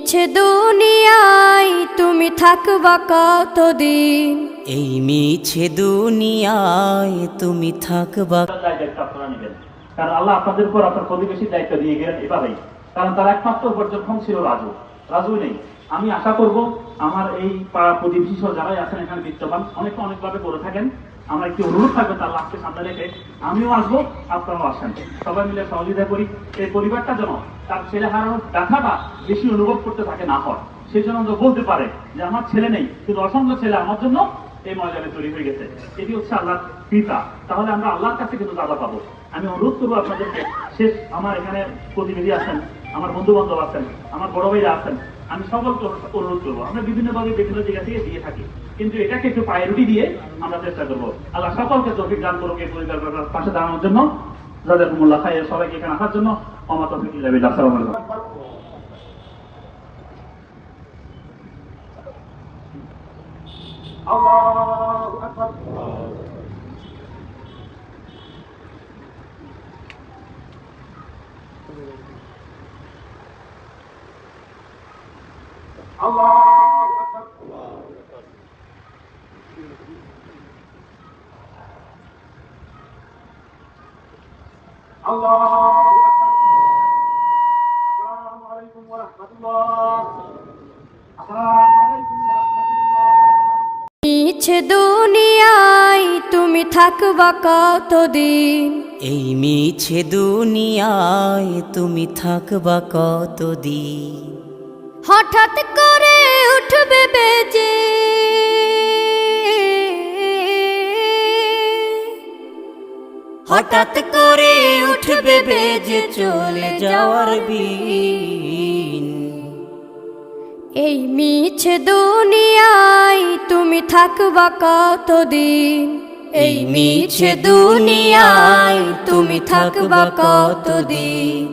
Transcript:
মিছে দুনিয়ায় তুমি থাকবা কতদিন, এই মিছে দুনিয়ায় তুমি থাকবা। দায়িত্ব আপনারা নেবেন, কারণ আল্লাহ আপনাদের উপর আপনার প্রতিবেশীর দায়িত্ব দিয়ে গেলেন এভাবেই, কারণ তার একমাত্র উপার্জনক্ষম ছিল রাজু নেই। আমি আশা করব আমার এই পাড়া প্রতিবেশী সহ যারাই আছেন এখানে বিত্তবান অনেকভাবে করে থাকেন, আমরা একটি অনুরোধ থাকবে তার লাভকে সামনে রেখে আমিও আসবো, আপনারাও আসেন, সবাই মিলে সহযোগিতা করি। এই পরিবারটা যেন তার ছেলে হারানোর ব্যথাটা বেশি অনুভব করতে থাকে না হয়, সেই জন্য বলতে পারে যে আমার ছেলে নেই কিন্তু অসংখ্য ছেলে আমার জন্য এই ময়দানে তৈরি হয়ে গেছে। এটি হচ্ছে আল্লাহর কৃপা, তাহলে আমরা আল্লাহর কাছে কিন্তু দাদা পাবো। আমি অনুরোধ করবো আপনাদেরকে, শেষ আমার এখানে প্রতিনিধি আছেন, আমার বন্ধু বান্ধব আছেন, আমার বড় ভাইরা আছেন, আমি সকলকে অনুরোধ করবো, আমরা বিভিন্নভাবে বিভিন্ন জায়গা থেকে দিয়ে থাকি, কিন্তু এটাকে একটু প্রায়োরিটি দিয়ে আমরা চেষ্টা করবো। আল্লাহ সকলকে তৌফিক দান করুক এই পরিবার পাশে দাঁড়ানোর জন্য। জাযাকুমুল্লাহ খাইর, সবাইকে এখানে আসার জন্য ওয়া মা তাওফীক ইল্লা বিল্লাহ। আসসালামু আলাইকুম। আল্লাহু আকবার। আল্লাহু আকবার। আল্লাহু আকবার। আসসালামু আলাইকুম ওয়া রাহমাতুল্লাহ। আসসালামু আলাইকুম ওয়া রাহমাতুল্লাহ। মিছে দুনিয়ায় তুমি থাকবা কতদিন, এই মিছে দুনিয়ায় তুমি থাকবা কতদিন। হঠাৎ করে উঠবে বেজে হঠাৎ করে উঠবে বেজে চলে যাওয়ার বিন। এই মিছে দুনিয়ায় তুমি থাকবা কতদিন, এই মিছে দুনিয়ায় তুমি থাকবা কতদিন।